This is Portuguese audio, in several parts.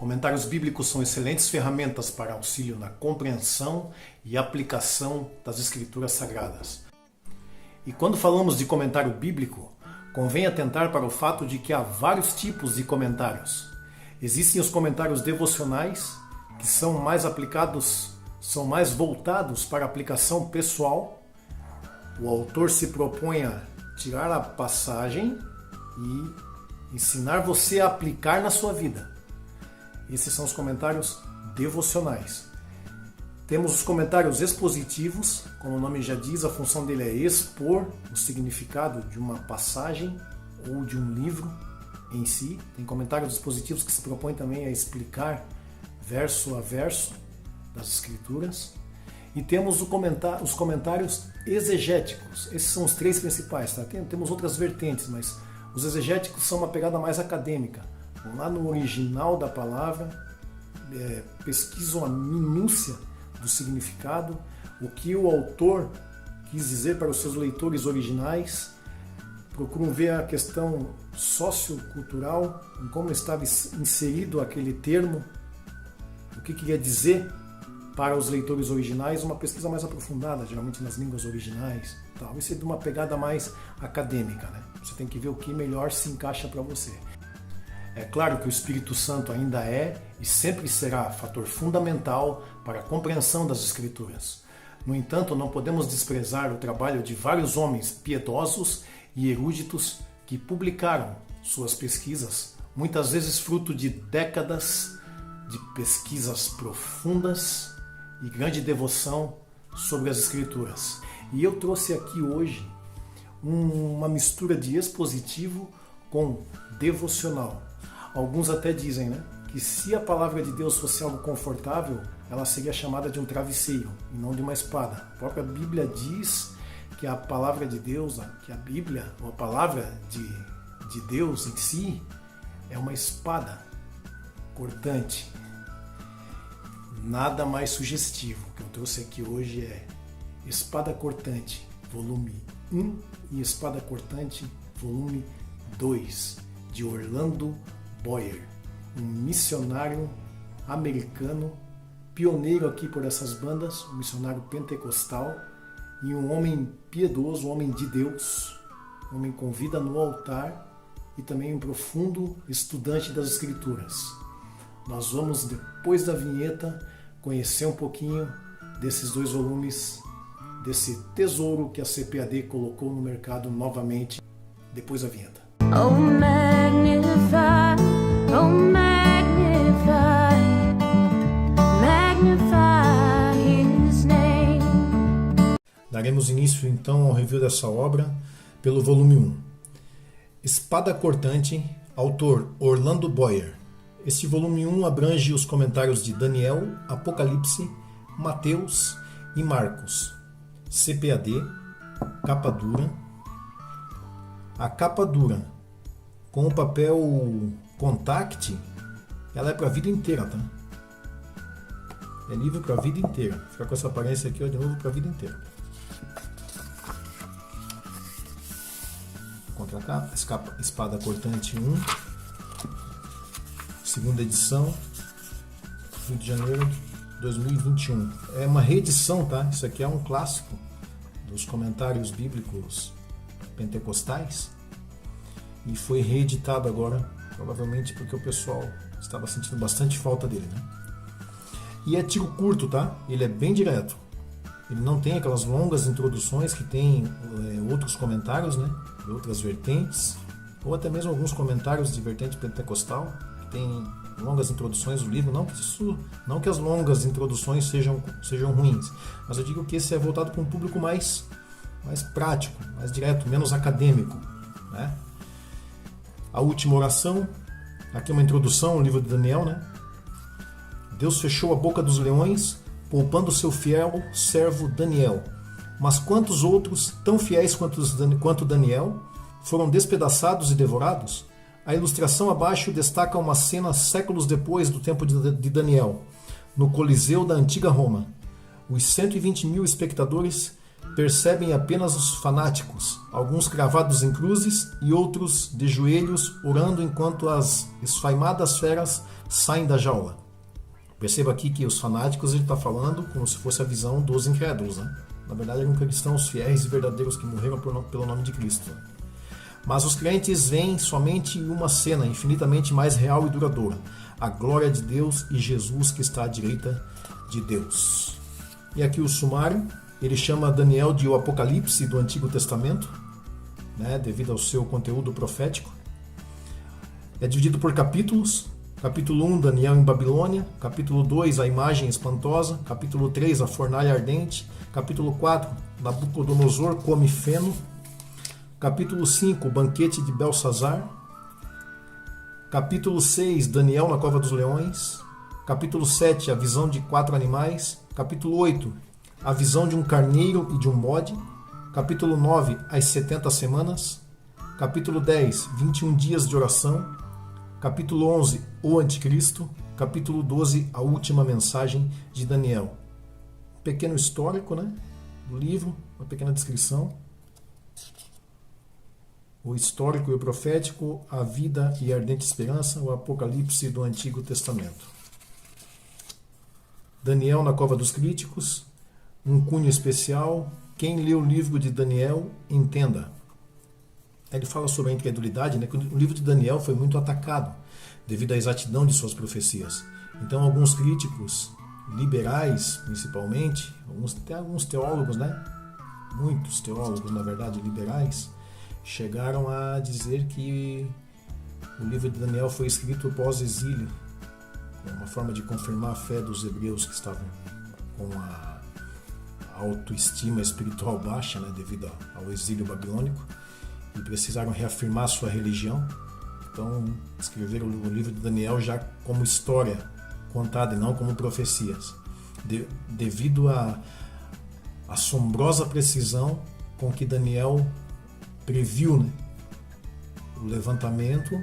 Comentários bíblicos são excelentes ferramentas para auxílio na compreensão e aplicação das Escrituras Sagradas. E quando falamos de comentário bíblico, convém atentar para o fato de que há vários tipos de comentários. Existem os comentários devocionais, que são mais voltados para a aplicação pessoal. O autor se propõe a tirar a passagem e ensinar você a aplicar na sua vida. Esses são os comentários devocionais. Temos os comentários expositivos, como o nome já diz, a função dele é expor o significado de uma passagem ou de um livro em si. Tem comentários expositivos que se propõem também a explicar verso a verso das Escrituras. E temos os comentários exegéticos. Esses são os três principais. Tá? Temos outras vertentes, mas os exegéticos são uma pegada mais acadêmica. Vão lá no original da palavra, pesquisam a minúcia do significado, o que o autor quis dizer para os seus leitores originais, procuram ver a questão sociocultural, em como estava inserido aquele termo, o que queria dizer para os leitores originais, uma pesquisa mais aprofundada, geralmente nas línguas originais. Talvez seja de uma pegada mais acadêmica, né? Você tem que ver o que melhor se encaixa para você. É claro que o Espírito Santo ainda é e sempre será fator fundamental para a compreensão das Escrituras. No entanto, não podemos desprezar o trabalho de vários homens piedosos e eruditos que publicaram suas pesquisas, muitas vezes fruto de décadas de pesquisas profundas e grande devoção sobre as Escrituras. E eu trouxe aqui hoje uma mistura de expositivo com devocional. Alguns até dizem, né, que se a palavra de Deus fosse algo confortável, ela seria chamada de um travesseiro e não de uma espada. A própria Bíblia diz que a palavra de Deus, que a Bíblia, ou a palavra de Deus em si, é uma espada cortante. Nada mais sugestivo. O que eu trouxe aqui hoje é Espada Cortante, volume 1 e Espada Cortante, volume 2, de Orlando Boyer, um missionário americano, pioneiro aqui por essas bandas, um missionário pentecostal e um homem piedoso, um homem de Deus, um homem com vida no altar e também um profundo estudante das Escrituras. Nós vamos, depois da vinheta, conhecer um pouquinho desses dois volumes, desse tesouro que a CPAD colocou no mercado novamente, depois da vinheta. Oh, magnify, oh, magnify, magnify His name. Daremos início então ao review dessa obra pelo volume 1. Espada Cortante, autor Orlando Boyer. Este volume 1 abrange os comentários de Daniel, Apocalipse, Mateus e Marcos. CPAD, capa dura. A capa dura, com o papel Contact, ela é para a vida inteira, tá? É livro para a vida inteira. Fica com essa aparência aqui, ó, de novo, para a vida inteira. Contracapa, Espada Cortante 1, segunda edição, Rio de Janeiro de 2021. É uma reedição, tá? Isso aqui é um clássico dos comentários bíblicos pentecostais e foi reeditado agora, provavelmente porque o pessoal estava sentindo bastante falta dele, né? E é tiro curto, tá? Ele é bem direto. Ele não tem aquelas longas introduções que tem outros comentários, né? De outras vertentes, ou até mesmo alguns comentários de vertente pentecostal que tem longas introduções do livro. Não que as longas introduções sejam ruins, mas eu digo que esse é voltado para um público mais prático, mais direto, menos acadêmico, né? A última oração, aqui uma introdução ao livro de Daniel, né? Deus fechou a boca dos leões, poupando seu fiel servo Daniel. Mas quantos outros, tão fiéis quanto Daniel, foram despedaçados e devorados? A ilustração abaixo destaca uma cena séculos depois do tempo de Daniel, no Coliseu da antiga Roma. Os 120 mil espectadores percebem apenas os fanáticos, alguns cravados em cruzes e outros de joelhos orando enquanto as esfaimadas feras saem da jaula. Perceba aqui que os fanáticos ele está falando como se fosse a visão dos incrédulos, né? Na verdade eram cristãos fiéis e verdadeiros que morreram pelo nome de Cristo. Mas os crentes veem somente uma cena infinitamente mais real e duradoura: a glória de Deus e Jesus que está à direita de Deus. E aqui o sumário, ele chama Daniel de o Apocalipse do Antigo Testamento, né, devido ao seu conteúdo profético. É dividido por capítulos. Capítulo 1, Daniel em Babilônia. Capítulo 2, a imagem espantosa. Capítulo 3, a fornalha ardente. Capítulo 4, Nabucodonosor come feno. Capítulo 5, o banquete de Belsazar. Capítulo 6, Daniel na cova dos leões. Capítulo 7, a visão de 4 animais. Capítulo 8, a visão de um carneiro e de um bode. Capítulo 9, as 70 semanas. Capítulo 10, 21 dias de oração. Capítulo 11, o Anticristo. Capítulo 12, a última mensagem de Daniel. Um pequeno histórico, né, do livro, uma pequena descrição. O histórico e o profético, a vida e a ardente esperança, o Apocalipse do Antigo Testamento. Daniel na cova dos críticos, um cunho especial. Quem lê o livro de Daniel, entenda. Ele fala sobre a incredulidade, né, que o livro de Daniel foi muito atacado devido à exatidão de suas profecias. Então alguns críticos, liberais principalmente, até alguns teólogos, né, muitos teólogos na verdade liberais, chegaram a dizer que o livro de Daniel foi escrito pós-exílio, uma forma de confirmar a fé dos hebreus que estavam com a autoestima espiritual baixa, né, devido ao exílio babilônico, e precisaram reafirmar sua religião. Então escreveram o livro de Daniel já como história contada e não como profecias, devido à assombrosa precisão com que Daniel previu, né, o levantamento,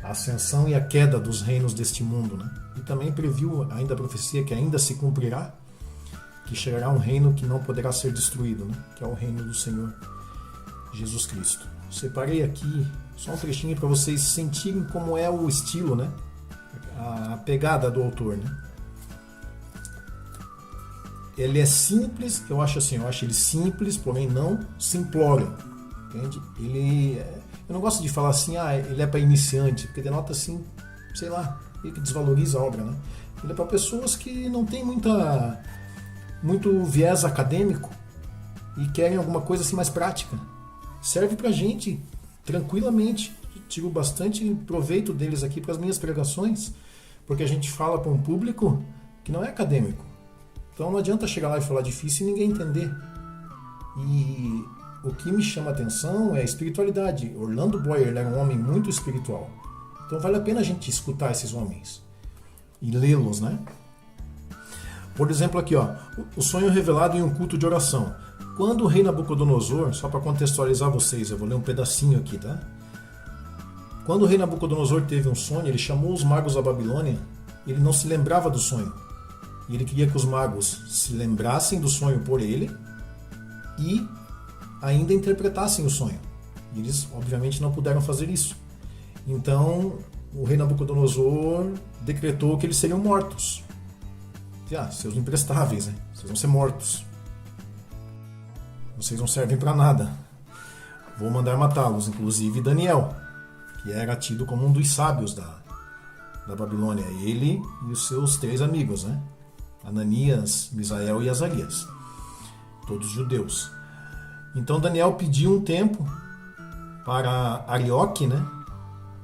a ascensão e a queda dos reinos deste mundo, né? E também previu ainda a profecia que ainda se cumprirá, que chegará um reino que não poderá ser destruído, né? Que é o reino do Senhor Jesus Cristo. Separei aqui só um trechinho para vocês sentirem como é o estilo, né? A pegada do autor, né? Ele é simples, eu acho ele simples, porém não simplório, entende? Eu não gosto de falar assim, ele é para iniciante, porque denota assim, sei lá, ele que desvaloriza a obra, né? Ele é para pessoas que não têm muito viés acadêmico e querem alguma coisa assim mais prática. Serve pra gente tranquilamente. Tiro bastante proveito deles aqui para as minhas pregações, porque a gente fala para um público que não é acadêmico. Então não adianta chegar lá e falar difícil e ninguém entender. E o que me chama a atenção é a espiritualidade. Orlando Boyer era um homem muito espiritual. Então vale a pena a gente escutar esses homens e lê-los, né? Por exemplo aqui, o sonho revelado em um culto de oração. Quando o rei Nabucodonosor, só para contextualizar vocês, eu vou ler um pedacinho aqui, tá? Quando o rei Nabucodonosor teve um sonho, ele chamou os magos da Babilônia, ele não se lembrava do sonho. E ele queria que os magos se lembrassem do sonho por ele e ainda interpretassem o sonho. E eles, obviamente, não puderam fazer isso. Então, o rei Nabucodonosor decretou que eles seriam mortos. Seus imprestáveis, né? Vocês vão ser mortos. Vocês não servem para nada. Vou mandar matá-los, inclusive Daniel, que era tido como um dos sábios da Babilônia. Ele e os seus 3 amigos, né? Ananias, Misael e Azarias. Todos judeus. Então Daniel pediu um tempo para Arioque, né?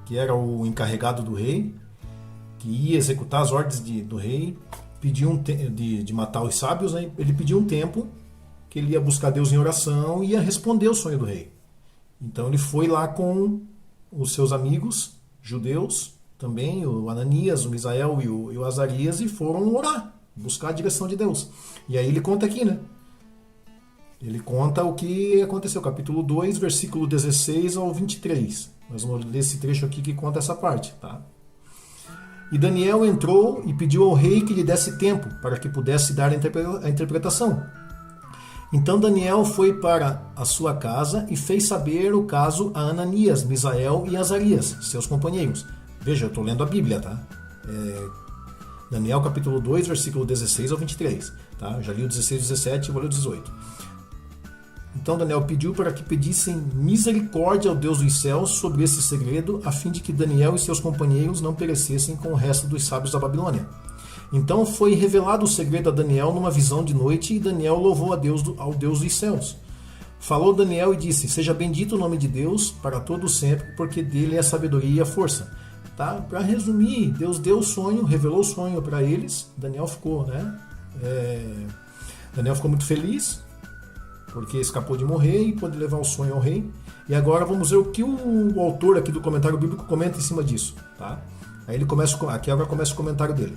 Que era o encarregado do rei, que ia executar as ordens do rei, pediu de matar os sábios, né? Ele pediu um tempo que ele ia buscar Deus em oração e ia responder o sonho do rei. Então ele foi lá com os seus amigos judeus, também o Ananias, o Misael e o Azarias, e foram orar, buscar a direção de Deus. E aí ele conta aqui, né? Ele conta o que aconteceu, capítulo 2, versículo 16 ao 23. Nós vamos ler esse trecho aqui que conta essa parte, tá? E Daniel entrou e pediu ao rei que lhe desse tempo para que pudesse dar a interpretação. Então Daniel foi para a sua casa e fez saber o caso a Ananias, Misael e Azarias, seus companheiros. Veja, eu estou lendo a Bíblia, tá? Daniel capítulo 2, versículo 16 ao 23. Tá? Eu já li o 16 e 17 e vou ler o 18. Então Daniel pediu para que pedissem misericórdia ao Deus dos céus sobre esse segredo, a fim de que Daniel e seus companheiros não perecessem com o resto dos sábios da Babilônia. Então foi revelado o segredo a Daniel numa visão de noite, e Daniel louvou ao Deus dos céus. Falou Daniel e disse: seja bendito o nome de Deus para todo sempre, porque dele é a sabedoria e a força. Tá? Para resumir, Deus deu o sonho, revelou o sonho para eles. Daniel ficou muito feliz, porque escapou de morrer e pôde levar o sonho ao rei. E agora vamos ver o que o autor aqui do comentário bíblico comenta em cima disso. Tá? Aí agora começa o comentário dele.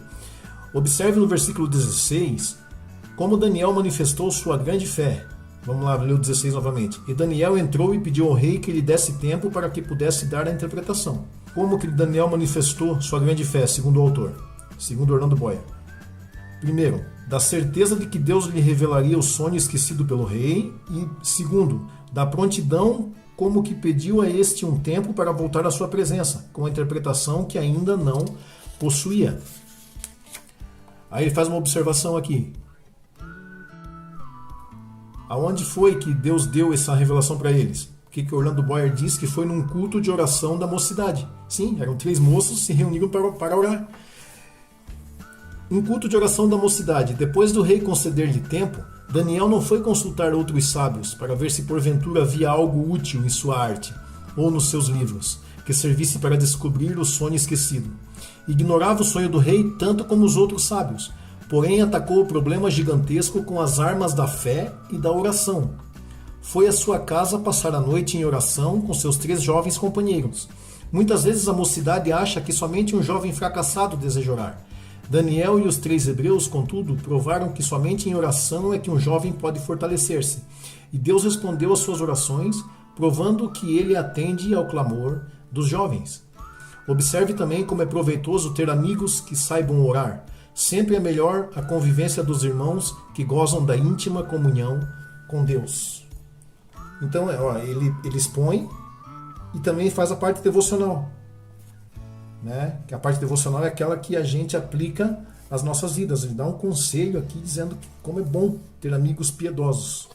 Observe no versículo 16 como Daniel manifestou sua grande fé. Vamos lá, ler o 16 novamente. E Daniel entrou e pediu ao rei que lhe desse tempo para que pudesse dar a interpretação. Como que Daniel manifestou sua grande fé, segundo o autor? Segundo Orlando Boyer. Primeiro, da certeza de que Deus lhe revelaria o sonho esquecido pelo rei. E segundo, da prontidão como que pediu a este um tempo para voltar à sua presença, com a interpretação que ainda não possuía. Aí ele faz uma observação aqui. Aonde foi que Deus deu essa revelação para eles? O que Orlando Boyer diz? Que foi num culto de oração da mocidade. Sim, eram 3 moços que se reuniram para orar. Um culto de oração da mocidade. Depois do rei conceder-lhe tempo, Daniel não foi consultar outros sábios para ver se porventura havia algo útil em sua arte ou nos seus livros, que servisse para descobrir o sonho esquecido. Ignorava o sonho do rei tanto como os outros sábios, porém atacou o problema gigantesco com as armas da fé e da oração. Foi à sua casa passar a noite em oração com seus 3 jovens companheiros. Muitas vezes a mocidade acha que somente um jovem fracassado deseja orar. Daniel e os 3 hebreus, contudo, provaram que somente em oração é que um jovem pode fortalecer-se. E Deus respondeu às suas orações, provando que ele atende ao clamor dos jovens. Observe também como é proveitoso ter amigos que saibam orar. Sempre é melhor a convivência dos irmãos que gozam da íntima comunhão com Deus. Então, ele expõe e também faz a parte devocional. Né? Que a parte devocional é aquela que a gente aplica às nossas vidas. Ele dá um conselho aqui dizendo como é bom ter amigos piedosos.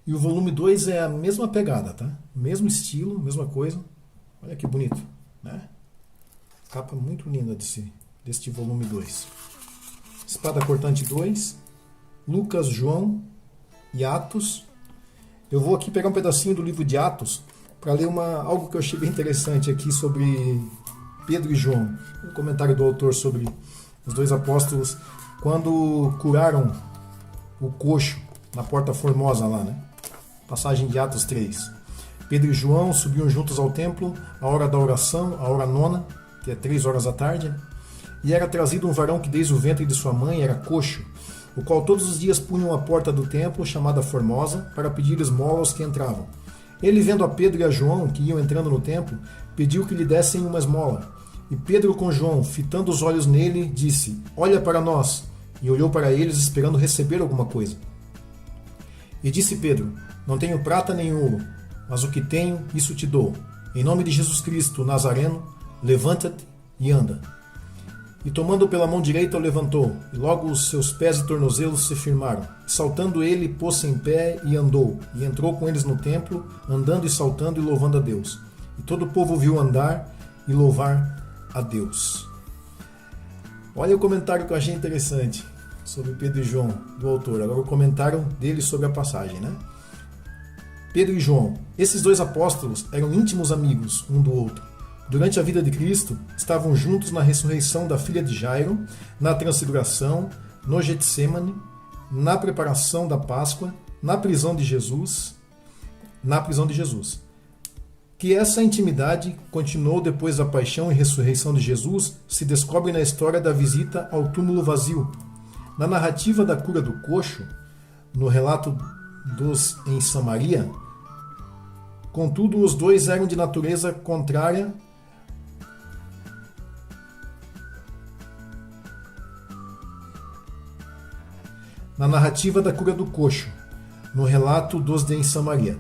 E o volume 2 é a mesma pegada, tá? Mesmo estilo, mesma coisa. Olha que bonito, né? Capa muito linda deste volume 2. Espada Cortante 2, Lucas, João e Atos. Eu vou aqui pegar um pedacinho do livro de Atos para ler algo que eu achei bem interessante aqui sobre Pedro e João. Um comentário do autor sobre os 2 apóstolos quando curaram o coxo na Porta Formosa lá, né? Passagem de Atos 3. Pedro e João subiam juntos ao templo, à hora da oração, a hora 9, que é 3 horas da tarde, e era trazido um varão que desde o ventre de sua mãe era coxo, o qual todos os dias punham à porta do templo, chamada Formosa, para pedir esmola aos que entravam. Ele, vendo a Pedro e a João, que iam entrando no templo, pediu que lhe dessem uma esmola. E Pedro, com João, fitando os olhos nele, disse: olha para nós. E olhou para eles, esperando receber alguma coisa. E disse Pedro: não tenho prata nem ouro, mas o que tenho, isso te dou. Em nome de Jesus Cristo, Nazareno, levanta-te e anda. E tomando-o pela mão direita, o levantou, e logo os seus pés e tornozelos se firmaram. E saltando ele, pôs-se em pé e andou, e entrou com eles no templo, andando e saltando e louvando a Deus. E todo o povo viu andar e louvar a Deus. Olha o comentário que eu achei interessante sobre Pedro e João, do autor. Agora o comentário dele sobre a passagem, né? Pedro e João, esses 2 apóstolos eram íntimos amigos um do outro. Durante a vida de Cristo, estavam juntos na ressurreição da filha de Jairo, na transfiguração, no Getsêmani, na preparação da Páscoa, na prisão de Jesus. Que essa intimidade continuou depois da paixão e ressurreição de Jesus se descobre na história da visita ao túmulo vazio. Na narrativa da cura do coxo, no relato dos em Samaria, contudo os 2 eram de natureza contrária. Na narrativa da cura do coxo, no relato dos de em Samaria.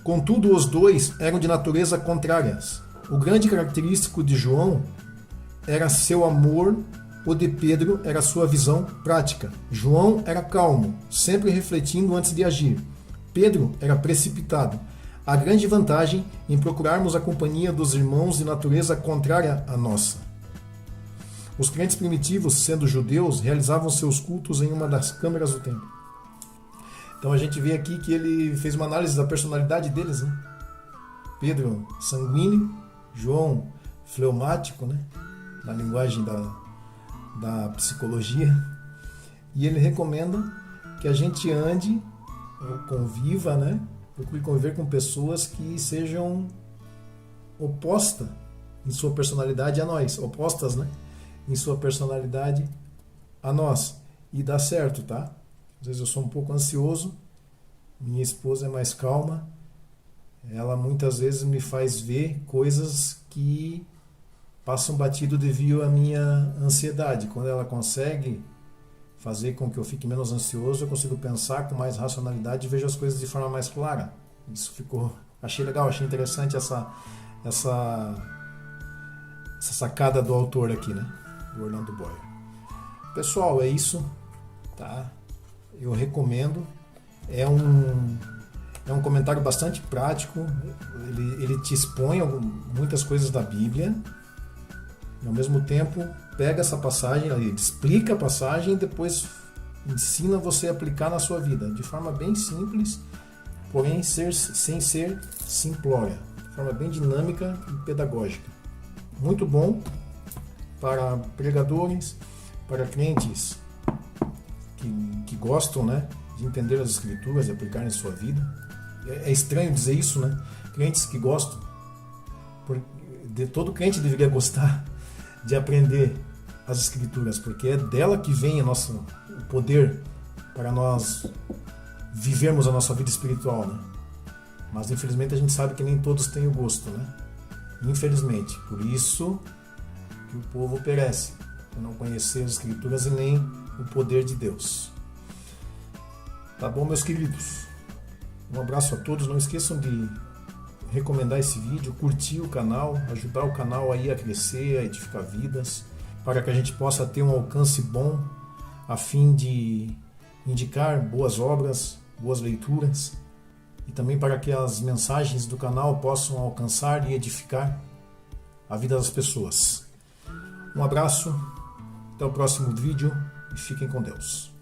Contudo, os 2 eram de natureza contrárias. o grande característico de João era seu amor, o de Pedro era sua visão prática. João era calmo, sempre refletindo antes de agir. Pedro era precipitado. A grande vantagem em procurarmos a companhia dos irmãos de natureza contrária à nossa. Os crentes primitivos, sendo judeus, realizavam seus cultos em uma das câmaras do templo. Então a gente vê aqui que ele fez uma análise da personalidade deles, né? Pedro sanguíneo, João fleumático, né? Na linguagem da psicologia. E ele recomenda que a gente ande, ou conviva, né? Procure conviver com pessoas que sejam opostas em sua personalidade a nós, opostas, né? Em sua personalidade a nós. E dá certo, tá? Às vezes eu sou um pouco ansioso, minha esposa é mais calma, ela muitas vezes me faz ver coisas que passam batido devido à minha ansiedade. Quando ela consegue fazer com que eu fique menos ansioso, eu consigo pensar com mais racionalidade e vejo as coisas de forma mais clara. Isso achei legal, achei interessante essa sacada do autor aqui, né? Do Orlando Boyer. Pessoal, é isso, tá? Eu recomendo. É um comentário bastante prático. Ele te expõe muitas coisas da Bíblia. E ao mesmo tempo, pega essa passagem, ele explica a passagem e depois ensina você a aplicar na sua vida. De forma bem simples, porém sem ser simplória. De forma bem dinâmica e pedagógica. Muito bom para pregadores, para crentes que gostam, né, de entender as Escrituras e aplicar em sua vida. É estranho dizer isso, né? Crentes que gostam. Todo crente deveria gostar de aprender as Escrituras, porque é dela que vem o poder para nós vivermos a nossa vida espiritual, né? Mas infelizmente a gente sabe que nem todos têm o gosto, né? Infelizmente. Por isso que o povo perece, por não conhecer as Escrituras e nem o poder de Deus. Tá bom, meus queridos? Um abraço a todos. Não esqueçam de recomendar esse vídeo, curtir o canal, ajudar o canal aí a crescer, a edificar vidas, para que a gente possa ter um alcance bom, a fim de indicar boas obras, boas leituras, e também para que as mensagens do canal possam alcançar e edificar a vida das pessoas. Um abraço, até o próximo vídeo e fiquem com Deus.